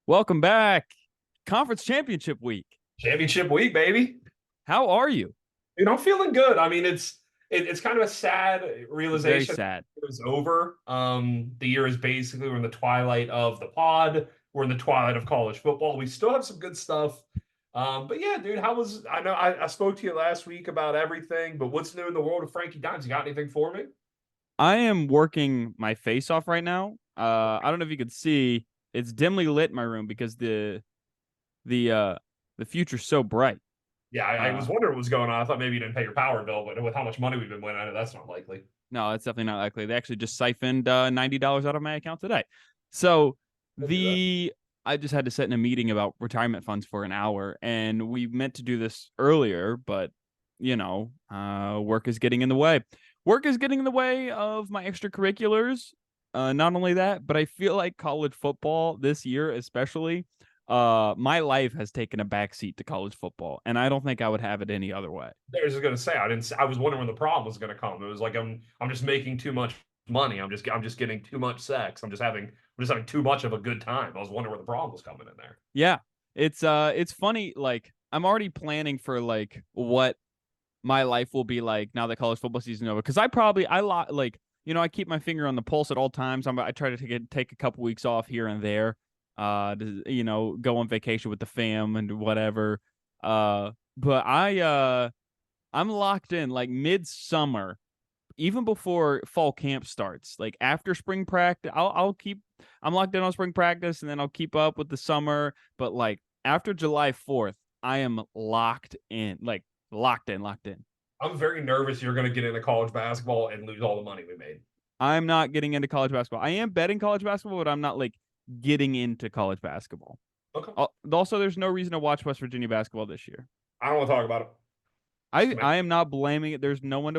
Welcome back. Conference championship week. Championship week, baby. How are you? Dude, I'm feeling good. I mean, it's kind of a sad It's very realization sad. it was over. The year is basically we're in the twilight of the pod. We're in the twilight of college football. We still have some good stuff. But yeah, dude, I know I spoke to you last week about everything, but what's new in the world of Frankie Dimes? You got anything for me? I am working my face off right now. I don't know if you could see. It's dimly lit in my room because the uh the future's so bright. Yeah, I Uh was wondering what was going on. I thought maybe you didn't pay your power bill, but with how much money we've been winning, I know that's not likely. no, that's definitely not likely. They actually just siphoned $90 out of my account today. So We'll do that. the I just had to sit in a meeting about retirement funds for an hour, and we meant to do this earlier, but work is getting in the way. Work is getting in the way of my extracurriculars. Not only that, but I feel like college football this year, especially, my life has taken a backseat to college football, and I don't think I would have it any other way. I was just gonna say I was wondering when the problem was gonna come. It was like I'm just making too much money. I'm just getting too much sex. I'm just having too much of a good time. I was wondering where the problem was coming in there. Yeah, it's funny. Like I'm already planning for like what my life will be like now that college football season is over. Because I keep my finger on the pulse at all times. I try to take a couple weeks off here and there, to go on vacation with the fam and whatever. But I'm locked in like midsummer, even before fall camp starts. Like after spring practice, I'm locked in on spring practice, and then I'll keep up with the summer. But like after July 4th, I am locked in, like locked in. I'm very nervous you're gonna get into college basketball and lose all the money we made. I'm not getting into college basketball. I am betting college basketball, but I'm not like getting into college basketball. Okay. Also, there's no reason to watch West Virginia basketball this year. I don't want to talk about it. Just I make, I am not blaming it. There's no one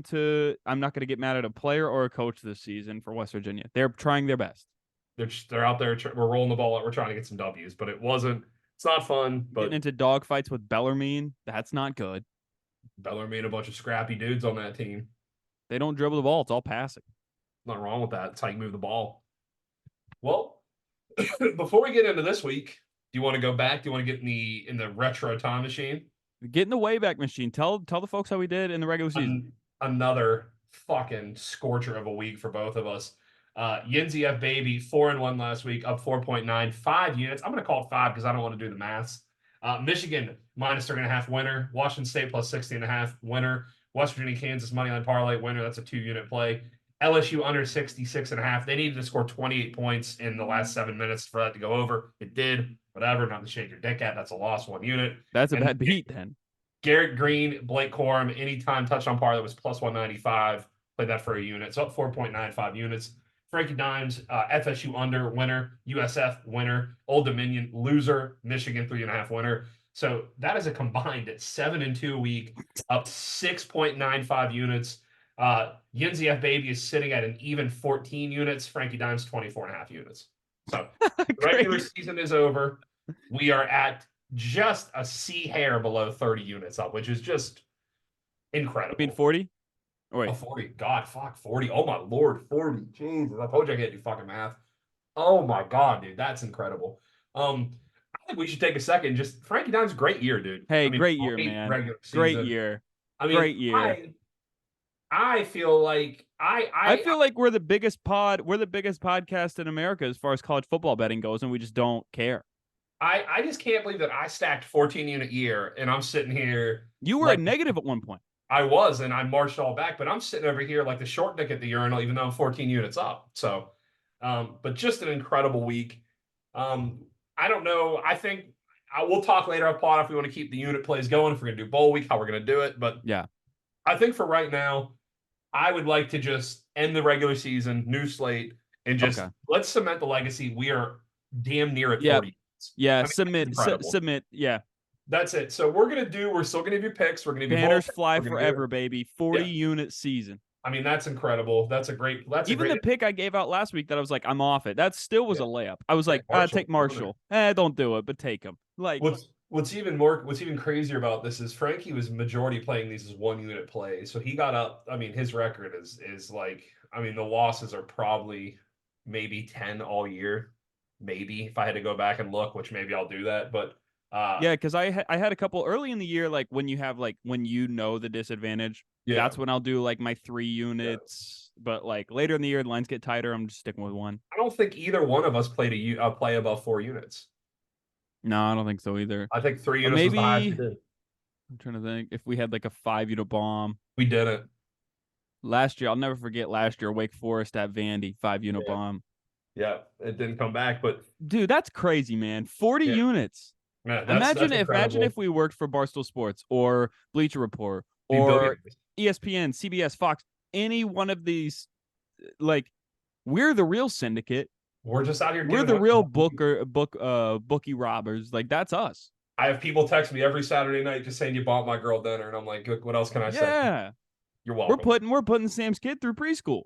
to. I'm not going to get mad at a player or a coach this season for West Virginia. They're trying their best. they're out there. We're rolling the ball out. We're trying to get some W's, but it wasn't. It's not fun. Getting But into dogfights with Bellarmine, that's not good. Bellarmine and a bunch of scrappy dudes on that team. They don't dribble the ball. It's all passing. Nothing wrong with that. It's how you move the ball. Well, before we get into this week, do you want to go back? Do you want to get in the retro time machine? Get in the Wayback Machine. Tell the folks how we did in the regular season. Another fucking scorcher of a week for both of us. Yinzy F baby 4-1 last week, up 4.95 units. I'm gonna call it 5 because I don't want to do the maths. Michigan minus 3.5 winner. Washington State plus 60.5 winner. West Virginia Kansas moneyline parlay winner. That's a 2 unit play. LSU under 66.5. They needed to score 28 points in the last 7 minutes for that to go over. It did. Whatever. Not to shake your dick at. That's a loss, 1 unit. That's a And bad beat then. Garrett Green, Blake Corum, anytime touchdown par that was plus 195. Played that for a unit. So up 4.95 units. Frankie Dimes, FSU under winner, USF winner, Old Dominion loser, Michigan 3.5 winner. So that is a combined at 7-2 a week, up 6.95 units. Yinzy F Baby is sitting at an even 14 units. Frankie Dimes 24.5 units. So the regular Great. season is over. We are at just a C hair below 30 units up, which is just I mean incredible. 40. Oh A wait. 40. God, fuck, 40. Oh my lord, 40. Jesus. I told you I can't do fucking math. Oh my god, dude. That's incredible. I think we should take a second. Just Frankie Dimes, great year, dude. Hey, I mean, great year, great man. regular Great season. year. I mean, Great year. I feel like I feel like we're the biggest podcast in America as far as college football betting goes, and we just don't care. I just can't believe that I stacked 14 unit year and I'm sitting here You were a like negative at one point. I was, and I marched all back, but I'm sitting over here like the short dick at the urinal, even though I'm 14 units up. So, but just an incredible week. I don't know. I think we'll talk later on pod if we want to keep the unit plays going, if we're going to do bowl week, how we're going to do it. But Yeah. I think for right now, I would like to just end the regular season, new slate, and just Okay. let's cement the legacy. We are damn near at Yeah. 40 units. Yeah. I mean, that's incredible. Submit. Yeah. That's it. So we're still gonna do picks. We're gonna be bold. Banners fly We're gonna do forever, baby. 40 yeah. unit season. I mean, that's incredible. That's a Even great the pick I gave out last week that I was like, I'm off it. That still was yeah. a layup. I was Yeah, like, Marshall. take Marshall. Don't do it, but take him. Like, What's even crazier about this is Frankie was majority playing these as 1 unit plays. So he got up. I mean, his record is like, I mean, the losses are probably maybe 10 all year. maybe if I had to go back and look, which maybe I'll do that. But Yeah, because I had a couple early in the year, like when you have like when you know the disadvantage, yeah, that's when I'll do like my 3 yeah. units. But like later in the year, the lines get tighter. I'm just sticking with one. I don't think either one of us played a play above 4 units. No, I don't think so either. I think three Or units was the highest we maybe did. I'm trying to think if we had like a 5 unit bomb We didn't. last year. I'll never forget last year Wake Forest at Vandy 5 unit Yeah, bomb. yeah, it didn't come back, but Dude, that's crazy, man. 40 yeah, units. man, Imagine that's if incredible. we worked for Barstool Sports or Bleacher Report Be or billionaires. ESPN, CBS, Fox, any one of these. Like we're the real syndicate. We're just out here We're giving the money. real bookie robbers. Like that's us. I have people text me every Saturday night just saying you bought my girl dinner, and I'm like, what else can I say? Yeah. You're We're welcome. putting Sam's kid through preschool.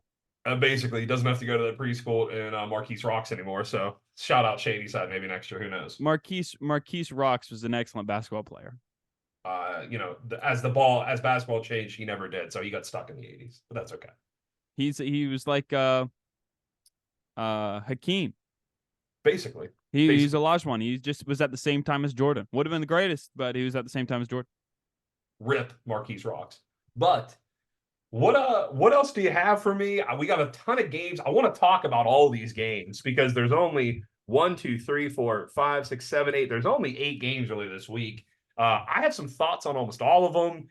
Basically, he doesn't have to go to the preschool in Marquise Rocks anymore. So shout out Shady Side maybe next year. Who knows? Marquise Rocks was an excellent basketball player. As basketball changed, he never did. So he got stuck in the 80s, but that's okay. He was like Hakeem. Basically, He's a basically, Olajuwon. He just was at the same time as Jordan. Would have been the greatest, but he was at the same time as Jordan. rip Marquise Rocks. But what else do you have for me? We got a ton of games. I want to talk about all these games because there's only one, two, three, four, five, six, seven, eight. There's only 8 games really this week. I have some thoughts on almost all of them.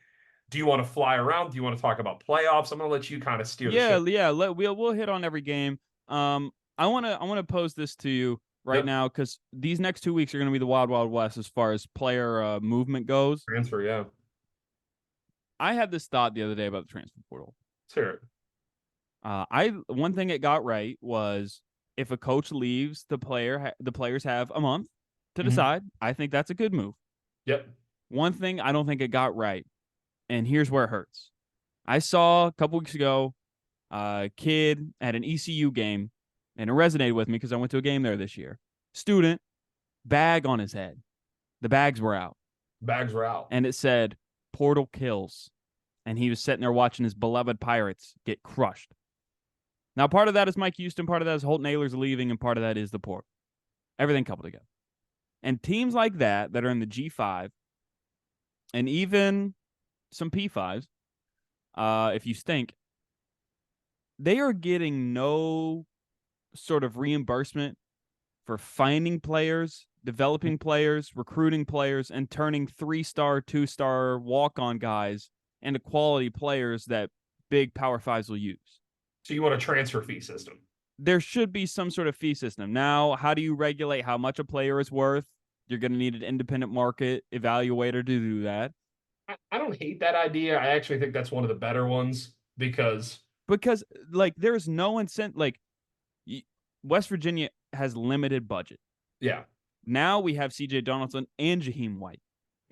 Do you want to fly around? Do you want to talk about playoffs? I'm going to let you kind of steer the Yeah, ship. yeah. We'll hit on every game. I wanna pose this to you right Yep. now because these next 2 weeks are gonna be the wild wild west as far as player movement goes. Transfer, yeah. I had this thought the other day about the transfer portal. Let's hear it. I one thing it got right was if a coach leaves, the players have a month to Mhm. decide. I think that's a good move. Yep. One thing I don't think it got right, and here's where it hurts. I saw a couple weeks ago a kid at an ECU game, and it resonated with me because I went to a game there this year. Student, bag on his head. The bags were out, Bags were out. and it said "Portal kills," and he was sitting there watching his beloved Pirates get crushed. Now, part of that is Mike Houston, part of that is Holton Ahlers leaving, and part of that is the port. Everything coupled together. And teams like that are in the G5 and even some P5s, if you stink, they are getting no sort of reimbursement for finding players, developing players, recruiting players, and turning 3-star, 2-star walk-on guys into quality players that big Power Fives will use. So you want a transfer fee system? There should be some sort of fee system. Now, how do you regulate how much a player is worth? You're going to need an independent market evaluator to do that. I don't hate that idea. I actually think that's one of the better ones because Because, like, there's no incentive. Like, West Virginia has limited budget. yeah. Now we have CJ Donaldson and Jaheim White.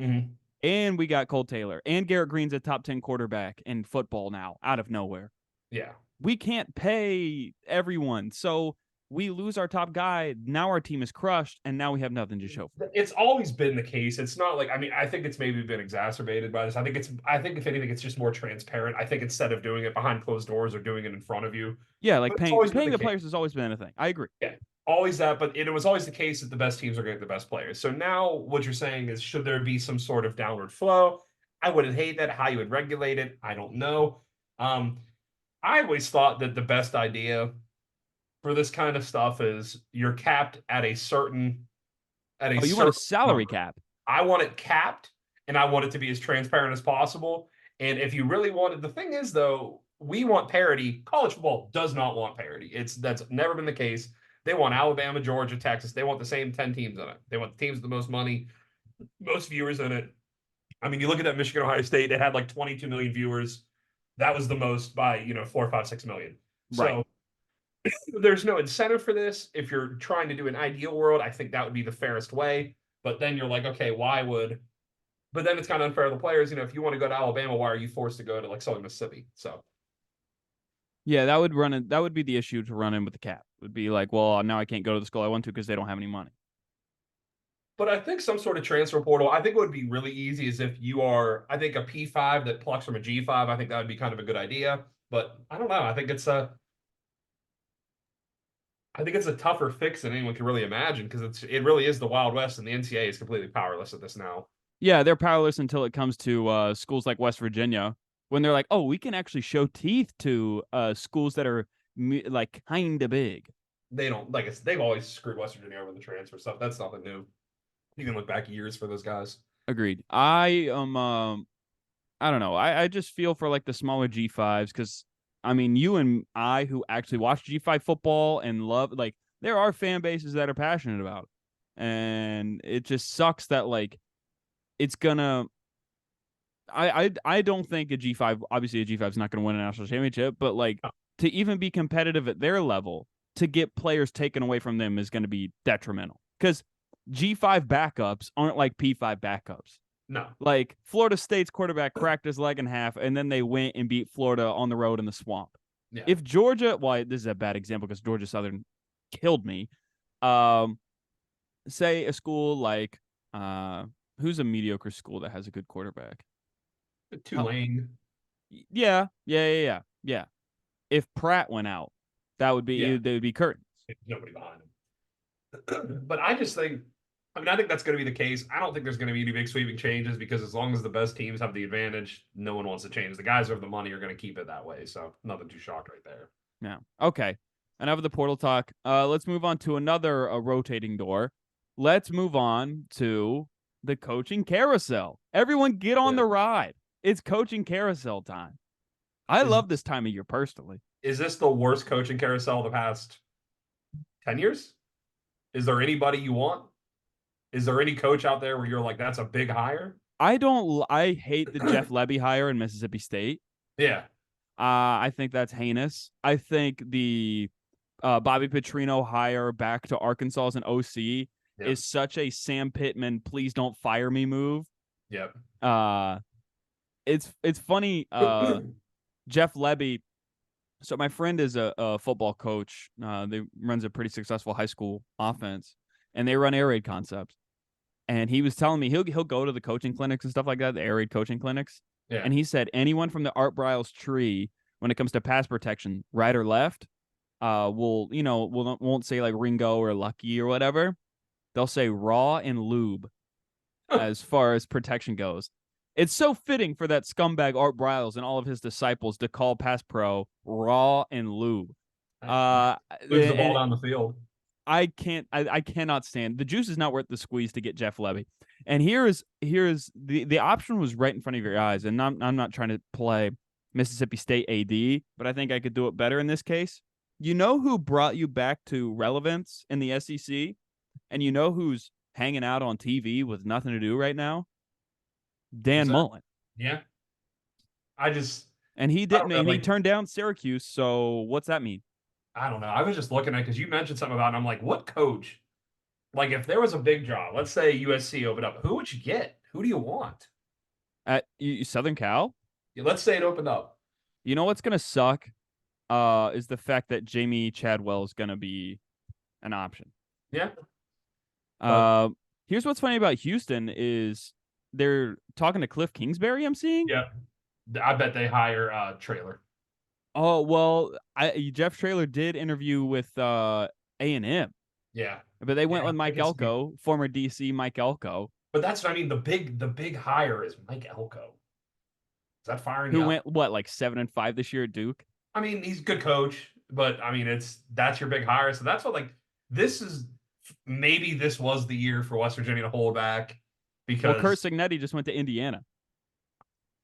Mm-hmm. And we got Cole Taylor. And Garrett Green's a top 10 quarterback in football now, out of nowhere. Yeah. We can't pay everyone. So we lose our top guy. Now our team is crushed, and now we have nothing to show for it. It's always been the case. It's not like I think it's maybe been exacerbated by this. I think if anything, it's just more transparent. I think instead of doing it behind closed doors or doing it in front of you. Yeah, like But it's always been paying the the case. players has always been a thing. I agree. Yeah. Always that, but it was always the case that the best teams are getting the best players. So now what you're saying is should there be some sort of downward flow? I wouldn't hate that. How you would regulate it, I don't know. I always thought that the best idea for this kind of stuff is you're capped at a Oh, you want a certain salary number. cap? I want it capped and I want it to be as transparent as possible. And if you really wanted, the thing is though, we want parity. College football does not want parity. That's never been the case. They want Alabama, Georgia, Texas. They want the same 10 teams in it. They want the teams with the most money, most viewers in it. I mean, you look at that Michigan Ohio State, it had like 22 million viewers. That was the most by, 4, 5, 6 million. Right. So there's no incentive for this. If you're trying to do an ideal world, I think that would be the fairest way. But then you're like, okay, but then it's kind of unfair to the players. If you want to go to Alabama, why are you forced to go to like Southern Mississippi? So, Yeah, that would be the issue to run in with the cap. It would be like, well, now I can't go to the school I want to because they don't have any money. but I think some sort of transfer portal, I think what would be really easy is if you are, I think a P5 that plucks from a G5, I think that would be kind of a good idea. But I don't know. I think it's I think it's a tougher fix than anyone can really imagine because it really is the Wild West, and the NCAA is completely powerless at this now. Yeah, they're powerless until it comes to schools like West Virginia when they're like, oh, we can actually show teeth to schools that are like kind of big. They don't like it's, they've always screwed West Virginia over the transfer stuff. That's nothing new. You can look back years for those guys. Agreed. I don't know. I just feel for like the smaller G5s because I mean, you and I who actually watch G5 football and love like there are fan bases that are passionate about it. And it just sucks that like it's gonna I don't think a G5 obviously a G5 is not gonna win a national championship, but like to even be competitive at their level, to get players taken away from them is gonna be detrimental. Because G5 backups aren't like P5 backups. No. Like Florida State's quarterback cracked his leg in half, and then they went and beat Florida on the road in the swamp. Yeah. If Georgia, well, this is a bad example because Georgia Southern killed me. Um, say a school like who's a mediocre school that has a good quarterback? Tulane. Yeah. If Pratt went out, that would be Yeah. they would be curtains. Nobody behind him. But I just think, I mean, I think that's going to be the case. I don't think there's going to be any big sweeping changes because as long as the best teams have the advantage, no one wants to change. The guys who have the money are going to keep it that way. So nothing too shocked right there. Yeah. Okay. Enough of the portal talk. Let's move on to another rotating door. Let's move on to the coaching carousel. Everyone get on Yeah. the ride. It's coaching carousel time. I love this time of year personally. Is this the worst coaching carousel of the past 10 years? Is there anybody you want? Is there any coach out there where you're like, that's a big hire? I hate the Jeff Lebby hire in Mississippi State. Yeah. I think that's heinous. I think the Bobby Petrino hire back to Arkansas as an OC is such a Sam Pittman, please don't fire me move. Yep. It's funny. Jeff Lebby. So my friend is a football coach. They runs a pretty successful high school offense, and they run air raid concepts. And he was telling me he'll go to the coaching clinics and stuff like that, the air raid coaching clinics. Yeah. And he said anyone from the Art Briles tree, when it comes to pass protection, right or left, won't say like Ringo or Lucky or whatever. They'll say raw and lube as far as protection goes. It's so fitting for that scumbag Art Briles and all of his disciples to call pass pro raw and lube. Moves the ball down the field. I cannot stand the juice is not worth the squeeze to get Jeff Lebby. And here's the option was right in front of your eyes. And I'm not trying to play Mississippi State AD, but I think I could do it better in this case. You know who brought you back to relevance in the SEC? And you know who's hanging out on TV with nothing to do right now? Dan Mullen. Yeah. And he didn't, and he turned down Syracuse. So what's that mean? I don't know. I was just looking at because you mentioned something about it, and I'm like, what coach? Like, if there was a big job, let's say USC opened up, who would you get? Who do you want? At Southern Cal? Yeah, let's say it opened up. You know what's gonna suck? Is the fact that Jamie Chadwell is gonna be an option. Yeah. Here's what's funny about Houston is they're talking to Cliff Kingsbury. I'm seeing. Yeah. I bet they hire Traylor. Oh well, Jeff Traylor did interview with A&M. Yeah, but they went with Mike Elko, former DC Mike Elko. But that's what I mean. The big hire is Mike Elko. Is that firing? Who went what like 7-5 this year at Duke? I mean, he's a good coach, but I mean, that's your big hire. So that's what maybe this was the year for West Virginia to hold back because Kurt Signetti just went to Indiana.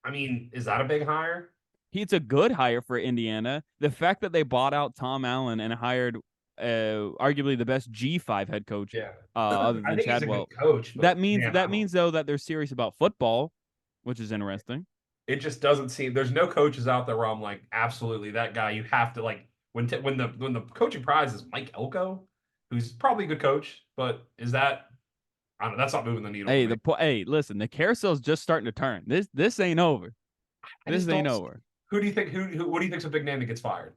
I mean, is that a big hire? It's a good hire for Indiana. The fact that they bought out Tom Allen and hired arguably the best G5 head coach, other than Chadwell, he's a good coach, that means though that they're serious about football, which is interesting. It just doesn't seem there's no coaches out there where I'm like, absolutely that guy. You have to like when the coaching prize is Mike Elko, who's probably a good coach, but is that I don't know, that's not moving the needle. Hey, listen, the carousel's just starting to turn. This ain't over. This ain't over. Who do you think? What do you think's a big name that gets fired?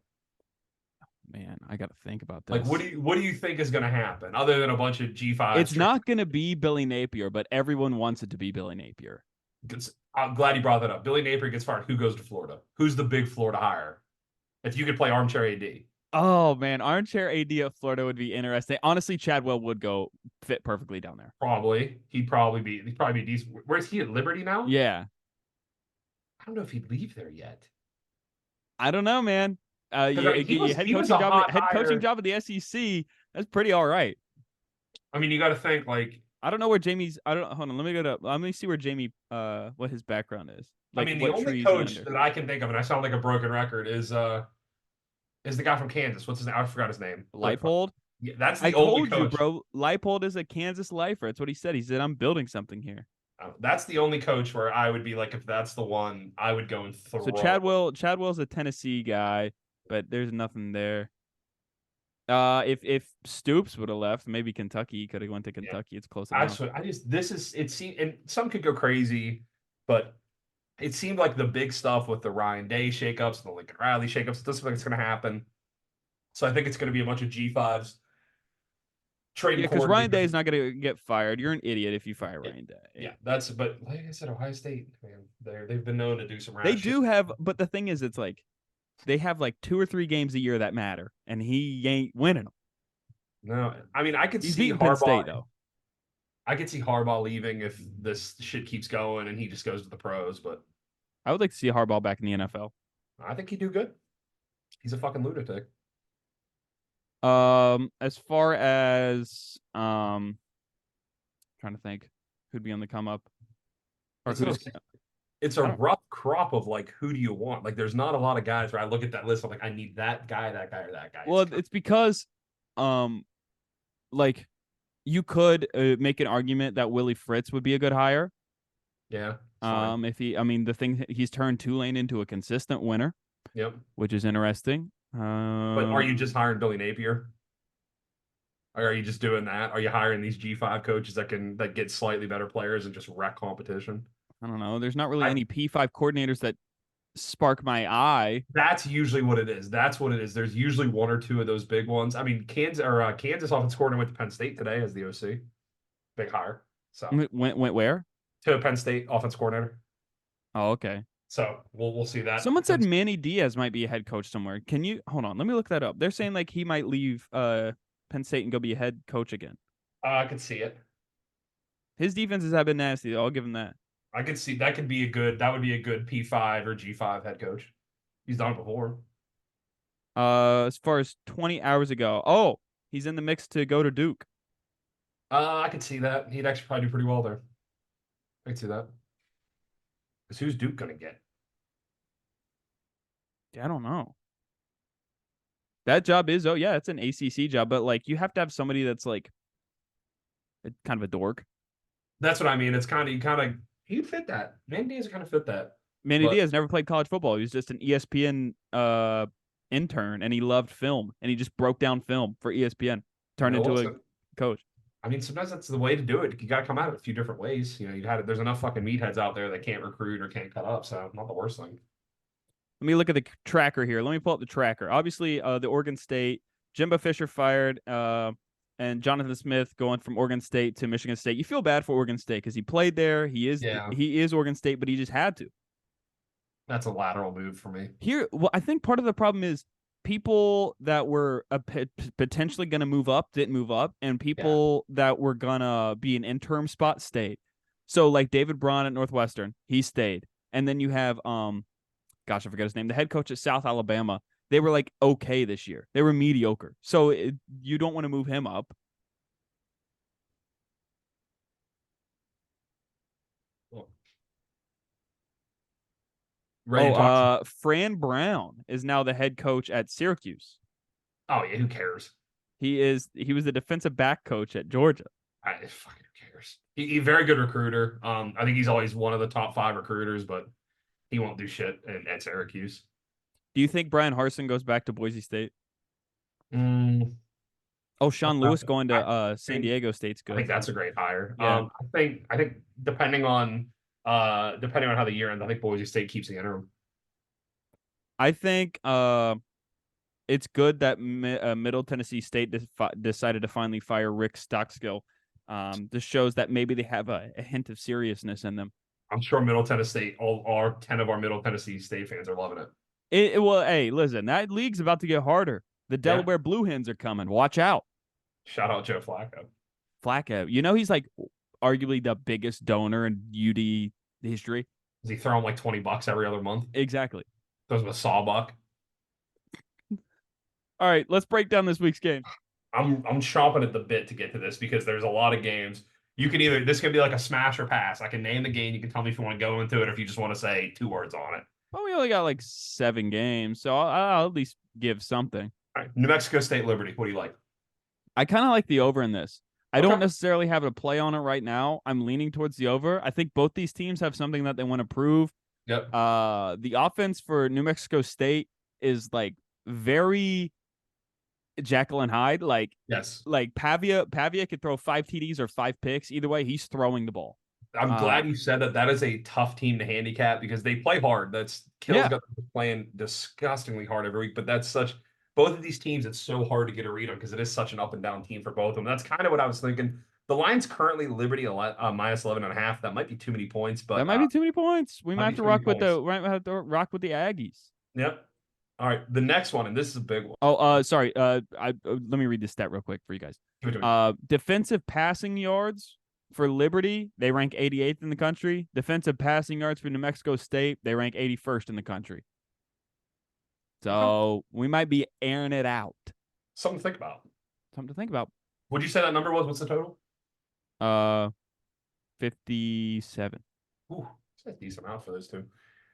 Man, I got to think about this. Like, what do you think is going to happen other than a bunch of G5s? It's not going to be Billy Napier, but everyone wants it to be Billy Napier. I'm glad you brought that up. Billy Napier gets fired. Who goes to Florida? Who's the big Florida hire? If you could play armchair AD. Oh man, armchair AD at Florida would be interesting. Honestly, Chadwell would go fit perfectly down there. Probably. He'd probably be decent. Where's he at Liberty now? Yeah, I don't know if he'd leave there yet. I don't know, man. Because he was a hot head coaching hire. job at the SEC. That's pretty all right. I mean, you got to think like I don't know where Jamie's. I don't. Hold on. Let me go to. Let me see where Jamie. What his background is. I Like, mean, the what only tree is he coach under? that I can think of, and I sound like a broken record, is the guy from Kansas. What's his name? I forgot his name. But Leipold. yeah, that's I the only told you, coach. bro. Leipold is a Kansas lifer. That's what he said. He said, "I'm building something here." That's the only coach where I would be like, if that's the one, I would go and So throw. Chadwell's a Tennessee guy, but there's nothing there. If Stoops would have left, maybe Kentucky. He could have went to Yeah, Kentucky. It's close enough. actually, I just this is it seemed, and some could go crazy, but it seemed like the big stuff with the Ryan Day shakeups and the Lincoln Riley shakeups. It doesn't look like it's going to happen. So I think it's going to be a bunch of G5s Yeah, trading because Ryan Day coordinators. is not going to get fired. You're an idiot if you fire Yeah, Ryan Day. yeah, but like I said, Ohio State, man, they've been known to do some They rash shit. do have, but the thing is, it's like they have like 2 or 3 games a year that matter, and he ain't winning them. No, I mean, He's beating Penn State though. I could see Harbaugh leaving if this shit keeps going and he just goes to the pros. But I would like to see Harbaugh back in the NFL. I think he'd do good. He's a fucking lunatic. As far as trying to think who'd be on the come up or That's what I'm who's saying. It's a I don't. rough crop of like, who do you want? Like, there's not a lot of guys where I look at that list. I'm like, I need that guy, or that guy. Well, it's because um like you could make an argument that Willie Fritz would be a good hire. Yeah, it's fine. If he, I mean, the thing he's turned Tulane into a consistent winner, Yep. which is interesting. But are you just hiring Billy Napier? Or are you just doing that? Are you hiring these G5 coaches that get slightly better players and just wreck competition? I don't know. There's not really I any P5 coordinators that spark my eye. That's usually what it is. That's what it is. There's usually one or two of those big ones. I mean, Kansas offense coordinator went to Penn State today as the OC. Big hire. So Went where? to Penn State offense coordinator. Oh, okay. So we'll see that. Someone said Manny Diaz might be a head coach somewhere. Can you hold on? Let me look that up. They're saying like he might leave Penn State and go be a head coach again. I could see it. His defenses have been nasty. I'll give him that. I could see that would be a good P5 or G5 head coach. He's done it before. As far as 20 hours ago. Oh, he's in the mix to go to Duke. I could see that. He'd actually probably do pretty well there. I could see that. Because who's Duke gonna get? I don't know. That job is yeah, it's an ACC job, but like you have to have somebody that's like kind of a dork. That's what I mean. It's he'd fit that. Manny Diaz kind of fit that. Manny But Diaz never played college football. He was just an ESPN intern, and he loved film, and he just broke down film for ESPN, turned into a coach. I mean, sometimes that's the way to do it. You got to come at it a few different ways. You know, there's enough fucking meatheads out there that can't recruit or can't cut up. So not the worst thing. Let me look at the tracker here. Let me pull up the tracker. Obviously, the Oregon State, Jimbo Fisher fired, and Jonathan Smith going from Oregon State to Michigan State. You feel bad for Oregon State because he played there. He is Oregon State, but he just had to. That's a lateral move for me. Here, well, I think part of the problem is people that were potentially going to move up didn't move up, and people that were gonna be an interim spot stayed. So, like David Braun at Northwestern, he stayed, and then you have gosh, I forget his name, the head coach at South Alabama. They were like okay this year. They were mediocre. So you don't want to move him up. Fran Brown is now the head coach at Syracuse. Oh yeah, who cares? He was the defensive back coach at Georgia. Fucking who cares? He's a very good recruiter. I think he's always one of the top 5 recruiters, but he won't do shit at Syracuse. Do you think Brian Harsin goes back to Boise State? Oh, Sean Lewis going to San Diego State's good. I think that's a great hire. Yeah. I think depending on how the year ends, I think Boise State keeps the interim. I think it's good that Middle Tennessee State decided to finally fire Rick Stockstill. This shows that maybe they have a hint of seriousness in them. I'm sure Middle Tennessee State, all 10 of our Middle Tennessee State fans are loving it. Well, hey, listen, that league's about to get harder. The Yeah. Delaware Blue Hens are coming. Watch out. Shout out Joe Flacco. Flacco. You know he's like arguably the biggest donor in UD history. Does he throw him like $20 every other month? Exactly. Throws him a sawbuck. All right, let's break down this week's game. I'm chomping at the bit to get to this because there's a lot of games. You can either this can be like a smash or pass. I can name the game. You can tell me if you want to go into it or if you just want to say 2 words on it. Well, we only got like 7 games, so I'll at least give something. All right. New Mexico State Liberty. What do you like? I kind of like the over in this. I Okay. don't necessarily have a play on it right now. I'm leaning towards the over. I think both these teams have something that they want to prove. Yep. The offense for New Mexico State is like very Jekyll and Hyde. Yes. Like Pavia could throw 5 TDs or 5 picks. Either way, he's throwing the ball. I'm glad you said that. That is a tough team to handicap because they play hard. That's Kill's Yeah. got them playing disgustingly hard every week. But that's such both of these teams. It's so hard to get a read on because it is such an up and down team for both of them. That's kind of what I was thinking. The line's currently Liberty minus 11.5. That might be too many points, but That might be too many points. We might might have be to too many rock with the points. might have to rock with the Aggies. Yep. All right. The next one, and this is a big one. Oh, sorry. Let me read this stat real quick for you guys. Give it to me. Defensive passing yards for Liberty, they rank 88th in the country. Defensive passing yards for New Mexico State, they rank 81st in the country. So we might be airing it out. Something to think about. Something to think about. What'd you say that number was? What's the total? 57. Ooh, that's a decent amount for those two.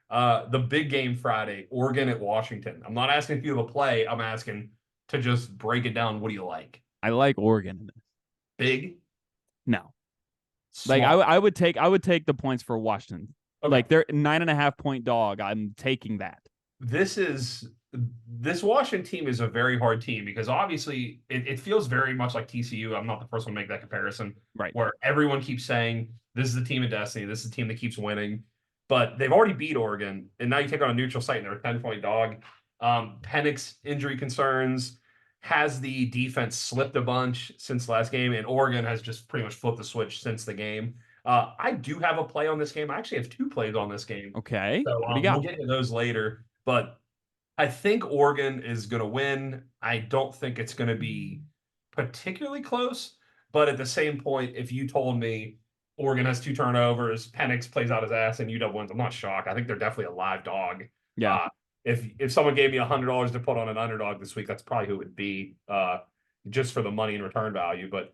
The big game Friday, Oregon at Washington. I'm not asking if you have a play. I'm asking to just break it down. What do you like? I like Oregon in this. Big? No. Small? Like I would take the points for Washington. Okay. Like they're 9.5 point dog. I'm taking that. This Washington team is a very hard team because obviously it feels very much like TCU. I'm not the first one to make that comparison. Right. Where everyone keeps saying this is the team of destiny. This is the team that keeps winning. But they've already beat Oregon, and now you take on a neutral site and they're a 10-point dog. Penix injury concerns. Has the defense slipped a bunch since last game, and Oregon has just pretty much flipped the switch since the game. I do have a play on this game. I actually have 2 plays on this game. Okay. So What do you got? we'll get into those later. But I think Oregon is going to win. I don't think it's going to be particularly close. But at the same point, if you told me Oregon has 2 turnovers, Penix plays out his ass, and UW wins, I'm not shocked. I think they're definitely a live dog. Yeah. If someone gave me $100 to put on an underdog this week, that's probably who it would be, just for the money and return value. But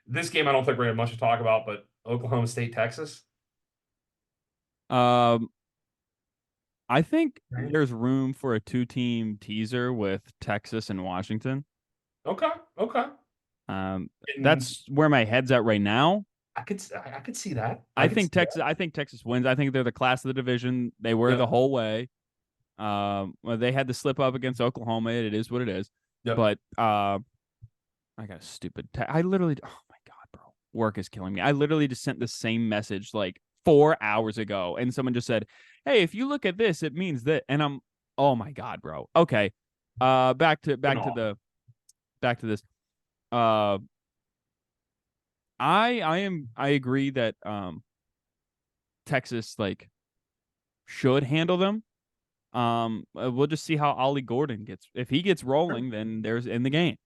this game, I don't think we're going to have much to talk about. But Oklahoma State, Texas. I think Right. there's room for a 2-team teaser with Texas and Washington. Okay. That's where my head's at right now. I could see that. I think Texas wins. I think they're the class of the division. They were the whole way. Well, they had to slip up against Oklahoma. It is what it is. Yep. But I got a stupid. I literally. Oh my god, bro! Work is killing me. I literally just sent the same message like 4 hours ago, and someone just said, "Hey, if you look at this, it means that." And I'm, oh my god, bro. Okay. Back to this. I agree that Texas like should handle them. We'll just see how Ollie Gordon gets. If he gets rolling, then there's in the game.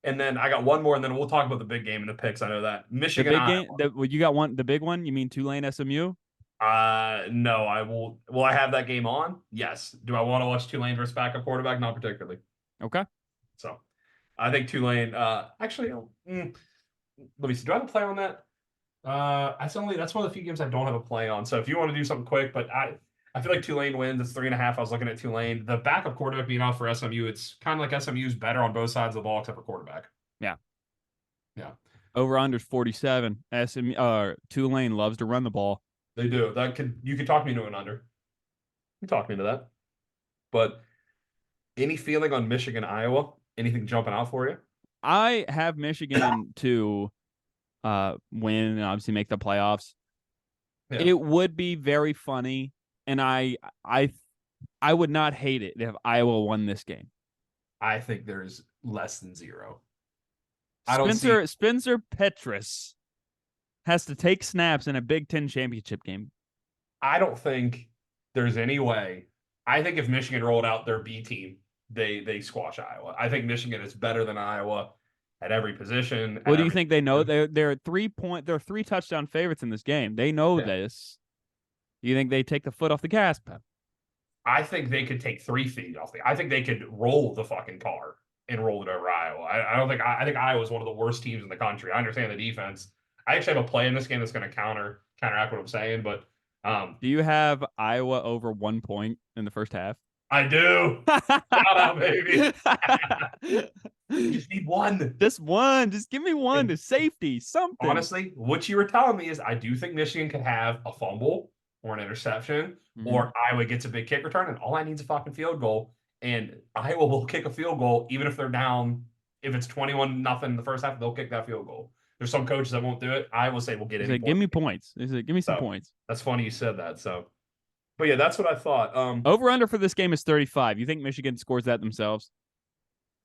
And then I got one more, and then we'll talk about the big game and the picks. I know that Michigan. The big game. You got one. The big one. You mean Tulane SMU? No, I will. Will I have that game on? Yes. Do I want to watch Tulane versus backup quarterback? Not particularly. Okay. So, I think Tulane. Actually, let me see. Do I have a play on that? That's one of the few games I don't have a play on. So if you want to do something quick, but I feel like Tulane wins. It's 3.5. I was looking at Tulane. The backup quarterback being out for SMU. It's kind of like SMU's better on both sides of the ball except for quarterback. Yeah. Over under 47. Tulane loves to run the ball. They do. You could talk me into an under. You talk me into that. But any feeling on Michigan, Iowa? Anything jumping out for you? I have Michigan to win and obviously make the playoffs. Yeah. It would be very funny, and I would not hate it if Iowa won this game. I think there's less than 0. Spencer Petras has to take snaps in a Big Ten championship game. I don't think there's any way. I think if Michigan rolled out their B team, they squash Iowa. I think Michigan is better than Iowa at every position. What At do you every think they know? They're 3 touchdown favorites in this game. They know yeah. this. You think they take the foot off the gas pedal? I think they could take 3 feet off I think they could roll the fucking car and roll it over Iowa. I don't think I think Iowa is one of the worst teams in the country. I understand the defense. I actually have a play in this game that's going to counteract what I'm saying, but Do you have Iowa over 1 point in the first half? I do. Shout out, baby. You just need one. Just one. Just give me one And to safety, something. honestly, what you were telling me is I do think Michigan could have a fumble or an interception, or Iowa gets a big kick return, and all I need is a fucking field goal. And Iowa will kick a field goal even if they're down. If it's 21-0 in the first half, they'll kick that field goal. There's some coaches that won't do it. I will say we'll get any like, give me points. Like, give me some points. That's funny you said that. So, but yeah, that's what I thought. Over under for this game is 35. You think Michigan scores that themselves?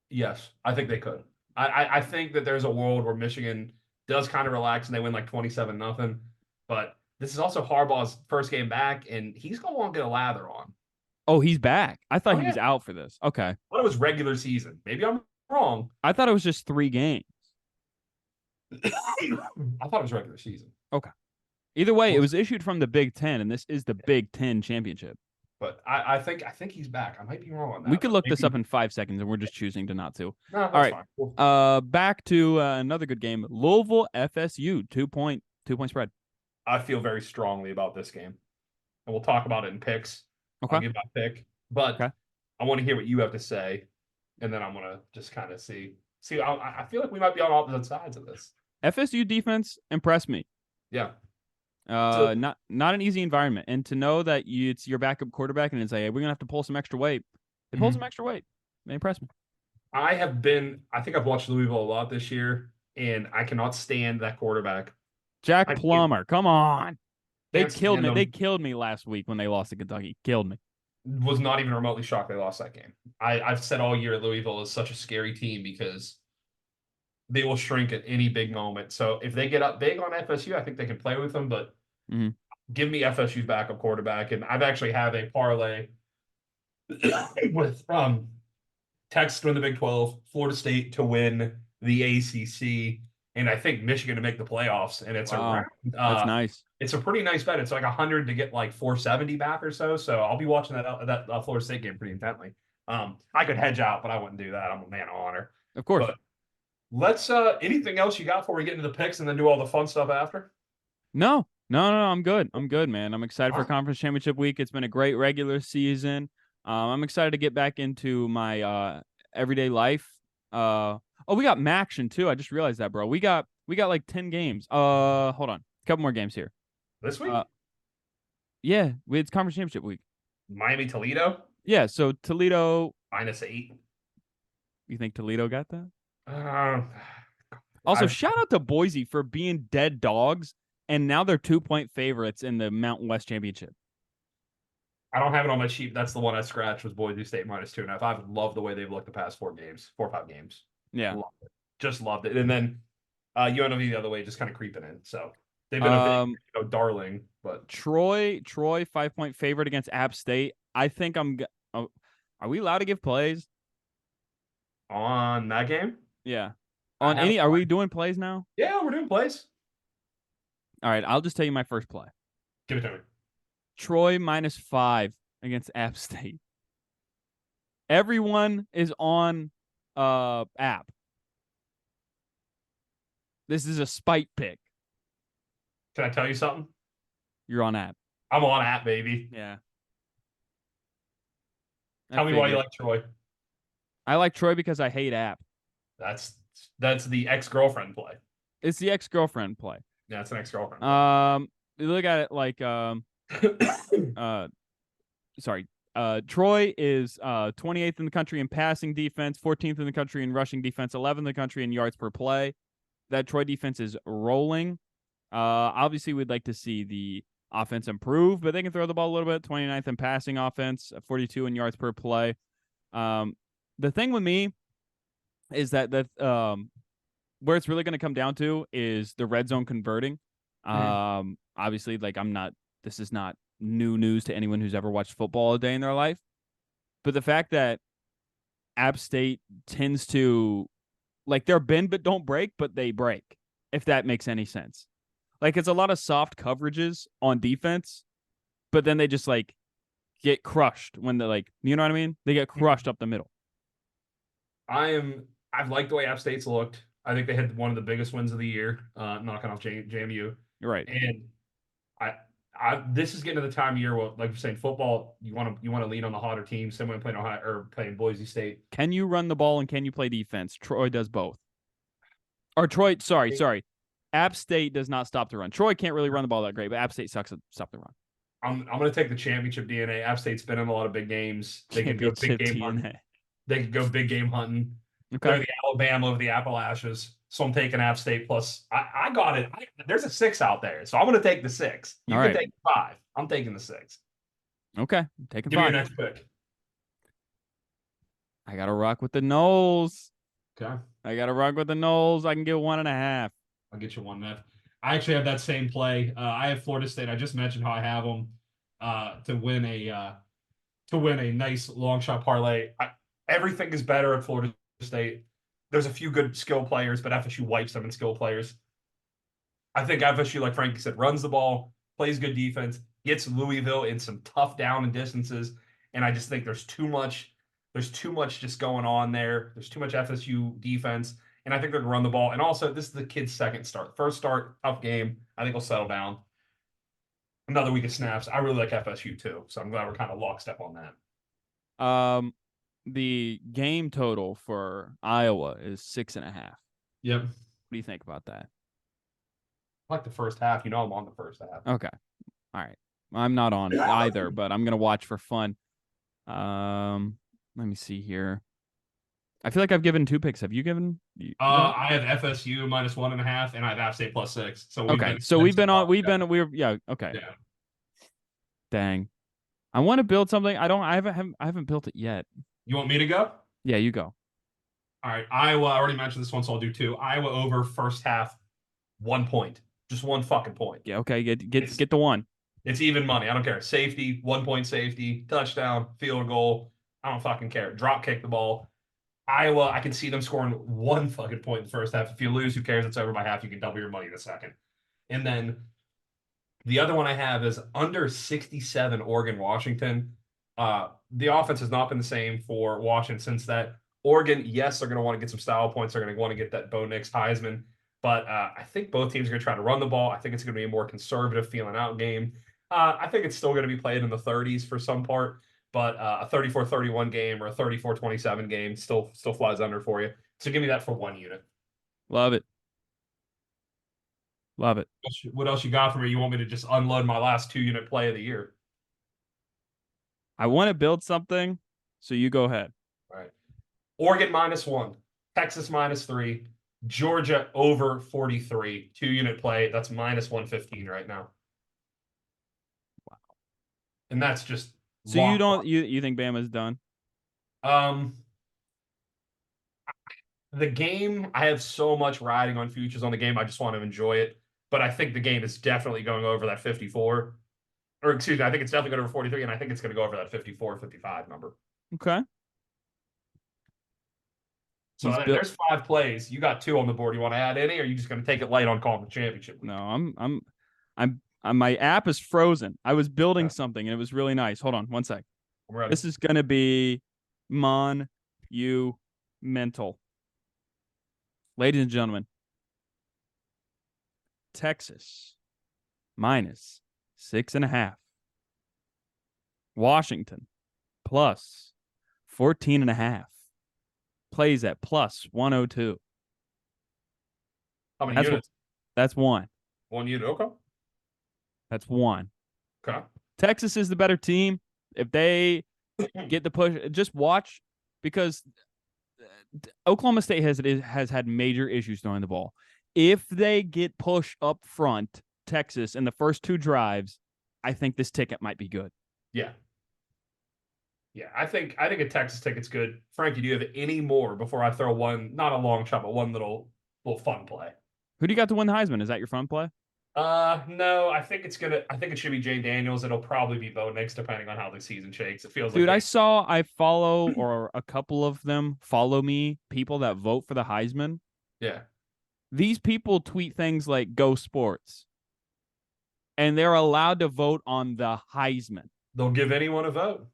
Yes, I think they could. I think that there's a world where Michigan does kind of relax and they win like 27-0. But this is also Harbaugh's first game back, and he's going to want to get a lather on. Oh, he's back. I thought he was out for this. Okay. I thought it was regular season. Maybe I'm wrong. I thought it was just 3 games. I thought it was regular season. Okay. Either way, it was issued from the Big Ten, and this is the Big Ten championship. But I think he's back. I might be wrong on that. We could look this up in 5 seconds, and we're just choosing to not to. No, all right. Fine. Back to another good game. Louisville FSU 2-point spread. I feel very strongly about this game, and we'll talk about it in picks. Okay. I'll give my pick, but I want to hear what you have to say, and then I'm gonna just kind of see. I feel like we might be on opposite sides of this. FSU defense impressed me. Yeah. Not an easy environment, and to know that it's your backup quarterback, and it's like, hey, we're gonna have to pull some extra weight. They pulled some extra weight. They impressed me. I think I've watched Louisville a lot this year, and I cannot stand that quarterback. Jack Plummer, come on. They killed me. They killed me last week when they lost to Kentucky. Killed me. Was not even remotely shocked they lost that game. I've said all year Louisville is such a scary team because they will shrink at any big moment. So if they get up big on FSU, I think they can play with them, but give me FSU's backup quarterback. And I've actually have a parlay with Texas to win the Big 12, Florida State to win the ACC, and I think Michigan to make the playoffs. And it's that's nice. It's a pretty nice bet. It's like 100 to get like 470 back or so. So I'll be watching that Florida State game pretty intently. I could hedge out, but I wouldn't do that. I'm a man of honor. Of course. But let's anything else you got before we get into the picks and then do all the fun stuff after? No, I'm good. I'm good, man. I'm excited for conference championship week. It's been a great regular season. I'm excited to get back into my everyday life. We got Maction too. I just realized that, bro. We got like 10 games. Hold on. A couple more games here. This week? Yeah, it's conference championship week. Miami Toledo? Yeah, so Toledo -8. You think Toledo got that? Also, shout out to Boise for being dead dogs, and now they're 2-point favorites in the Mountain West Championship. I don't have it on my sheet. That's the one I scratched was Boise State -2.5. I've loved the way they've looked the past 4 or 5 games. Yeah. Loved it. Just loved it. And then UNLV the other way, just kind of creeping in. So they've been a big, darling. But Troy 5-point favorite against App State. I think are we allowed to give plays on that game? Yeah. Are we doing plays now? Yeah, we're doing plays. All right, I'll just tell you my first play. Give it to me. Troy -5 against App State. Everyone is on App. This is a spite pick. Can I tell you something? You're on App. I'm on App, baby. Yeah. Tell me why you like Troy. I like Troy because I hate App. That's the ex-girlfriend play. It's the ex-girlfriend play. Yeah, it's an ex-girlfriend. You look at it like Troy is 28th in the country in passing defense, 14th in the country in rushing defense, 11th in the country in yards per play. That Troy defense is rolling. Obviously, we'd like to see the offense improve, but they can throw the ball a little bit. 29th in passing offense, 42 in yards per play. The thing with me is that where it's really going to come down to is the red zone converting. Obviously, like this is not new news to anyone who's ever watched football a day in their life. But the fact that App State tends to like they're bend but don't break, but they break, if that makes any sense. Like it's a lot of soft coverages on defense, but then they just like get crushed when they're like, you know what I mean? They get crushed up the middle. I've liked the way App State's looked. I think they had one of the biggest wins of the year, knocking off JMU. You're right. And I, this is getting to the time of year where, like you're saying, football, you want to lean on the hotter team. Someone playing Ohio or playing Boise State. Can you run the ball and can you play defense? Troy does both. Or Troy, sorry. App State does not stop the run. Troy can't really run the ball that great, but App State sucks at stop the run. I'm going to take the championship DNA. App State's been in a lot of big games. They could go big Championship game DNA. hunting. They could go big game hunting. Okay. They're the Alabama of the Appalachians. So I'm taking App State plus. I got it. There's a 6 out there, so I'm going to take the 6. You All can right. take 5. I'm taking the 6. Okay. I'm taking Give me 5. your next pick. I gotta rock with the Knowles. Okay. I gotta rock with the Knowles. I can get 1.5. I'll get you 1.5. I actually have that same play. I have Florida State. I just mentioned how I have them to win a nice long shot parlay. Everything is better at Florida State. There's a few good skill players, but FSU wipes them in skill players. I think FSU, like Frankie said, runs the ball, plays good defense, gets Louisville in some tough down and distances, and I just think there's too much just going on there. There's too much FSU defense, and I think they're going to run the ball. And also, this is the kid's second start. First start, tough game. I think he'll settle down. Another week of snaps. I really like FSU too, so I'm glad we're kind of lockstep on that. The game total for Iowa is 6.5. Yep. What do you think about that? I like the first half. You know I'm on the first half. Okay. All right. I'm not on either, but I'm gonna watch for fun. Let me see here. I feel like I've given 2 picks. Have you given? I have FSU minus 1.5, and I have App State plus 6. So yeah. Okay. Yeah. Dang. I want to build something. I haven't built it yet. You want me to go? Yeah, you go. All right. Iowa. I already mentioned this one, so I'll do 2. Iowa over first half, 1 point. Just 1 fucking point. Yeah. Okay. Get the 1. It's even money. I don't care. Safety, 1 point safety, touchdown, field goal. I don't fucking care. Drop kick the ball. Iowa, I can see them scoring 1 fucking point in the first half. If you lose, who cares? It's over by half. You can double your money in a second. And then the other one I have is under 67 Oregon, Washington. The offense has not been the same for Washington since that. Oregon, yes, they're going to want to get some style points. They're going to want to get that Bo Nix Heisman. But I think both teams are going to try to run the ball. I think it's going to be a more conservative feeling out game. I think it's still going to be played in the 30s for some part. But a 34-31 game or a 34-27 game still flies under for you. So give me that for 1 unit. Love it. Love it. What else you got for me? You want me to just unload my last 2-unit play of the year? I want to build something, so you go ahead. All right. Oregon -1, Texas -3, Georgia over 43. 2-unit play. That's -115 right now. Wow. And that's just so you think Bama's done? The game, I have so much riding on futures on the game. I just want to enjoy it. But I think the game is definitely going over that 54. Or excuse me, I think it's definitely going over 43, and I think it's going to go over that 54, 55 number. Okay. So there's 5 plays. You got 2 on the board. You want to add any, or are you just going to take it light on calling the championship? No, I'm my app is frozen. I was building something and it was really nice. Hold on 1 sec. I'm ready. This is gonna be monumental. Ladies and gentlemen, Texas -6.5. Washington +14.5. Plays at +102. How many units? That's 1. 1 unit. Okay. That's 1. Okay. Texas is the better team. If they get the push, just watch, because Oklahoma State has had major issues throwing the ball. If they get pushed up front, Texas, in the first 2 drives, I think this ticket might be good. Yeah. Yeah, I think a Texas ticket's good. Frankie, do you have any more before I throw one, not a long shot, but one little fun play? Who do you got to win the Heisman? Is that your fun play? No, I think it should be Jay Daniels. It'll probably be Bo Nix, depending on how the season shakes. It feels like Dude, they I follow, or a couple of them follow me, people that vote for the Heisman. yeah. These people tweet things like "Go Sports," and they're allowed to vote on the Heisman. They'll give anyone a vote.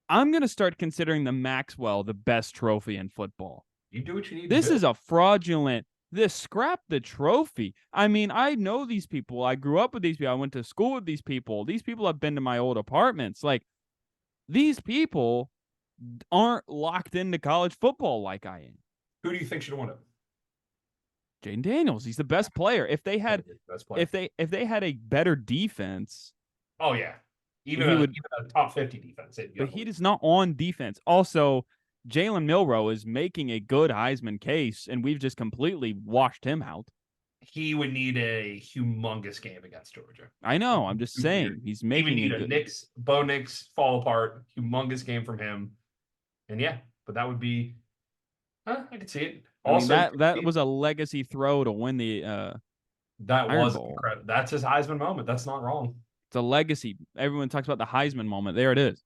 I'm gonna start considering the Maxwell the best trophy in football. You do what you need to This do. is a fraudulent. This scrap the trophy. I mean, I know these people. I grew up with these people. I went to school with these people. These people have been to my old apartments. Like, these people aren't locked into college football like I am. Who do you think should win it? Jaden Daniels, he's the best player. If they had Best player. if they had a better defense, Oh yeah, even he a, would. even a top 50 defense. But he is not on defense. Also, Jalen Milroe is making a good Heisman case, and we've just completely washed him out. He would need a humongous game against Georgia. I know. I'm just saying he's He would making need a good. Bo Nix fall apart, humongous game from him, and yeah, but that would be. I could see it. I mean, Also, that was a legacy throw to win the that Iron was Bowl. incredible. That's his Heisman moment. That's not wrong. It's a legacy. Everyone talks about the Heisman moment. There it is.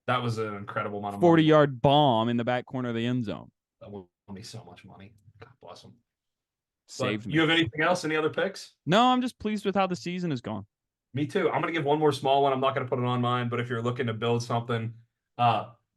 That was an incredible amount of 40-yard bomb in the back corner of the end zone. That would me so much money. God bless him. Saved me. You have anything else? Any other picks? No, I'm just pleased with how the season has gone. Me too. I'm going to give one more small one. I'm not going to put it on mine, but if you're looking to build something,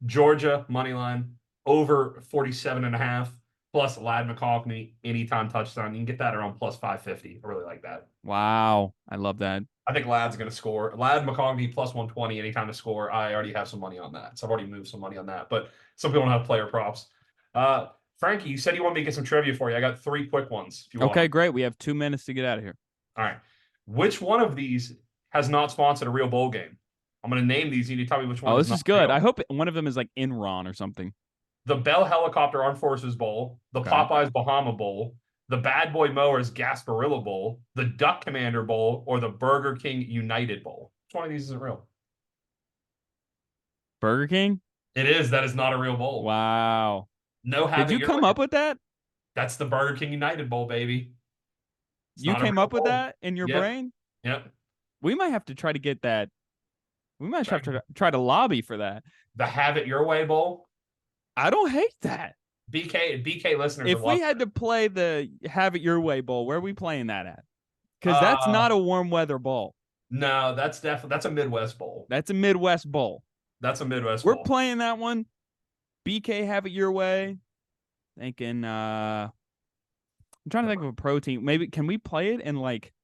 Georgia money line over 47.5 plus Lad McConkey anytime touchdown. You can get that around plus 550. I really like that. Wow, I love that. I think Lad's going to score. Lad McConkey plus 120 anytime to score. I already have some money on that. So I've already moved some money on that, but some people don't have player props. Frankie, you said you want me to get some trivia for you. I got 3 quick ones. If you want. Okay, great. We have 2 minutes to get out of here. All right. Which one of these has not sponsored a real bowl game? I'm going to name these. You need to tell me which one. Oh, this is good. Real. I hope one of them is like Enron or something. The Bell Helicopter Armed Forces Bowl, the Popeyes Bahama Bowl, the Bad Boy Mowers Gasparilla Bowl, the Duck Commander Bowl, or the Burger King United Bowl. Which one of these isn't real? Burger King? It is. That is not a real bowl. Wow. No. Did you come up with that? That's the Burger King United Bowl, baby. You came up with that in your brain? Yep. We might have to try to get that. We might have to try to lobby for that. The Have It Your Way Bowl. I don't hate that. BK listeners. If we had to play the Have It Your Way Bowl, where are we playing that at? Because that's not a warm weather bowl. No, that's a Midwest bowl. That's a Midwest bowl. That's a Midwest bowl. We're playing that one. BK Have It Your Way. Thinking I'm trying to think of a pro team. Maybe can we play it in like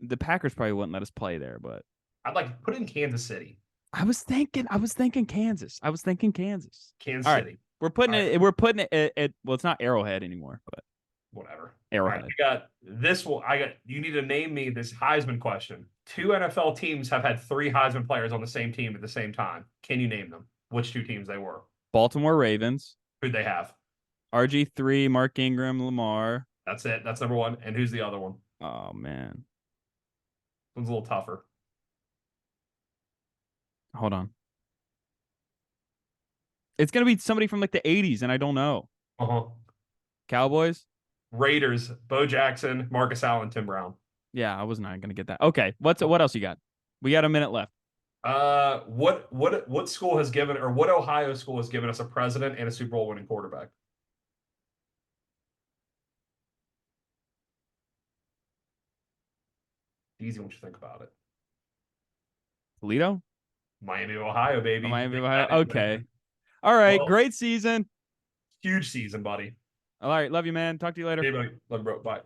the Packers probably wouldn't let us play there, but I'd like to put it in Kansas City. I was thinking Kansas. Kansas All City. Right. We're putting it at well, it's not Arrowhead anymore, but whatever. Arrowhead. Right, I got this one. You need to name me this Heisman question. 2 NFL teams have had 3 Heisman players on the same team at the same time. Can you name them? Which 2 teams they were? Baltimore Ravens. Who'd they have? RG3, Mark Ingram, Lamar. That's it. That's number 1. And who's the other one? Oh man. This one's a little tougher. Hold on. It's gonna be somebody from like the 80s, and I don't know. Cowboys? Raiders, Bo Jackson, Marcus Allen, Tim Brown. Yeah, I was not gonna get that. Okay. What else you got? We got a minute left. What school has given, or what Ohio school has given us a president and a Super Bowl winning quarterback? Easy once you think about it. Toledo? Miami of Ohio, baby. Miami of Ohio. Okay. All right. Well, great season. Huge season, buddy. All right. Love you, man. Talk to you later. Hey, buddy. Love you, bro. Bye.